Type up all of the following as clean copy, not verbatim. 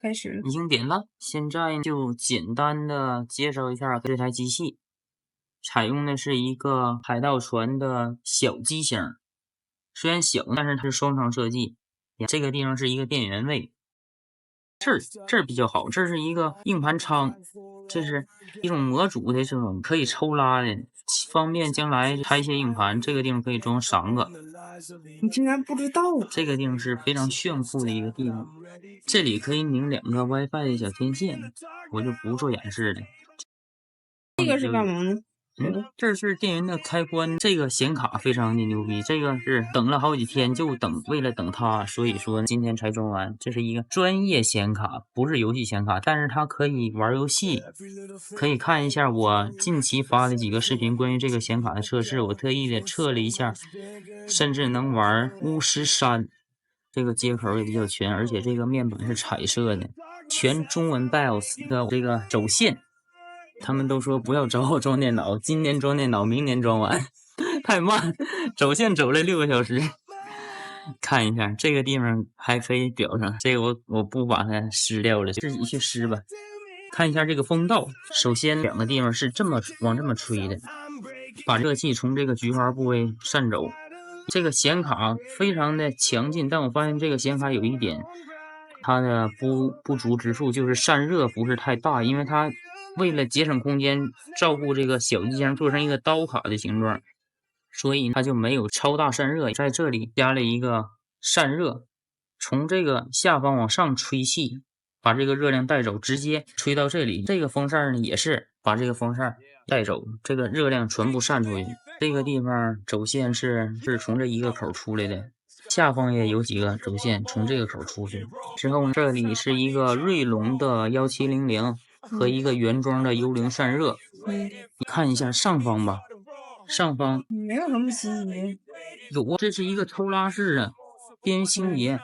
開始了，已經點了。現在就簡單的介紹一下這台機器，採用的是一個海盜船的小機型，雖然小，但是它是雙層設計。這個地方是一個電源位，這兒比較好，這是一個硬盤倉，這是一種模組的这種可以抽拉的，方便将來拆卸硬盤。這個地方可以裝3個。你竟然不知道？這個地方是非常炫酷的一个地方，這裡可以擰2個 WiFi 的小天線，我就不做演示了。這個是幹嘛呢？這是電源的開關。這個顯卡非常的牛逼，這個是等了好幾天，就為了等它，所以說今天才裝完。這是一個專業顯卡，不是遊戲顯卡，但是它可以玩遊戲。可以看一下我近期發的幾個視頻關於這個顯卡的測試，我特意的測了一下，甚至能玩巫師3。這個接口也比較全，而且這個面板是彩色的，全中文 BIOS 的这個走線。他們都說不要找我裝電腦，今年裝電腦，明年裝完，太慢，走線走了6個小時。看一下這個地方還可以表上，這個我不把它撕掉了，自己去撕吧。看一下這個風道，首先2個地方是往這麼吹的，把熱氣從這個菊花部位散走。這個顯卡非常的強勁，但我發現這個顯卡有一點，它的不足之處就是散熱不是太大，因為它為了節省空間，照顧這個小機箱做成一個刀卡的形狀，所以它就沒有超大散熱。在這裡加了一個散熱，從這個下方往上吹氣，把這個熱量帶走，直接吹到這裡。這個風扇呢也是把這個風扇帶走，這個熱量全部散出去。這個地方走線是從這一個口出來的，下方也有幾個走線從這個口出去。之後這裡是一個銳龍的1700和一個原裝的幽靈散熱。看一下上方吧，上方沒有什麼細節。有啊，這是一個抽拉式的邊緣傾斜。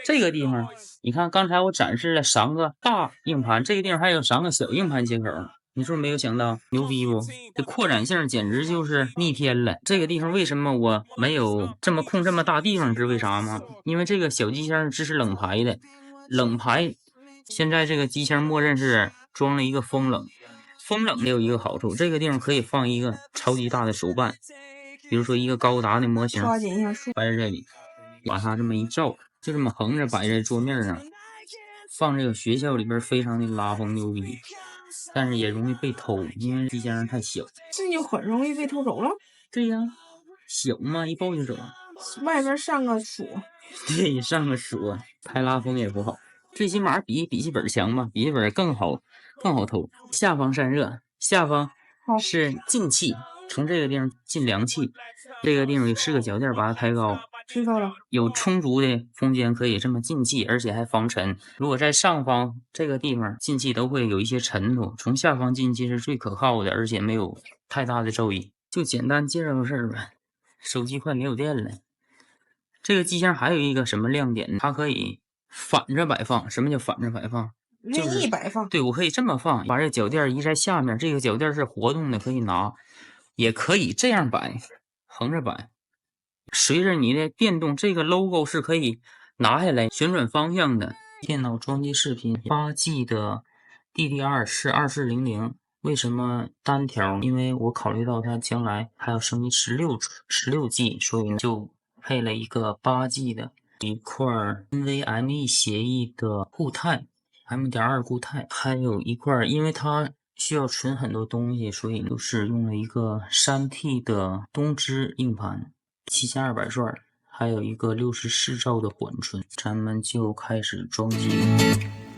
這個地方你看，剛才我展示了3個大硬盤，這個地方還有3個小硬盤接口。你是不是沒有想到？牛逼不？這擴展性簡直就是逆天了。這個地方為什麼我沒有這麼空這麼大地方？知道為啥嗎？因為這個小機箱是支持冷排的，冷排現在這個機箱默認是裝了一個風冷。風冷也有一個好處，這個地方可以放一個超級大的手辦，比如說一個高達的模型擺在這裡，把它這麼一罩，就這麼橫着擺在桌面上，放這個學校裡邊非常的拉風牛逼。但是也容易被偷，因為機箱太小，這就很容易被偷走了。對呀，小嘛，一抱就走。外邊上個鎖，對，上個鎖，太拉風也不好。最起碼比筆記本強嘛，筆記本更好偷。下方散熱，下方是进氣，從這個地方進涼氣。這個地方有4個腳墊，把它抬高。知道了，有充足的空間可以這麼進氣，而且還防塵。如果在上方這個地方進氣都會有一些塵土，從下方進氣是最可靠的，而且沒有太大的噪音。就簡單介紹個事兒吧。手機快沒有電了。這個機箱還有一個什麼亮點？它可以反着擺放。什麼叫反着擺放？任意擺放。對，我可以這麼放，把這個腳墊移在下面，這個腳墊是活動的，可以拿，也可以這樣擺，橫着擺。隨着你的電動，這個 logo 是可以拿下來旋轉方向的。電腦裝機視頻8G 的 DDR 是2400，為什麼單條？因為我考慮到它將來還要升級16G，所以呢就配了一個8G 的一塊 NVMe 協議的固態 M.2 固態，還有一塊，因為它需要存很多東西，所以就是用了一個3T 的東芝硬盤。7200轉，還有一個64兆的緩存，咱們就開始裝機。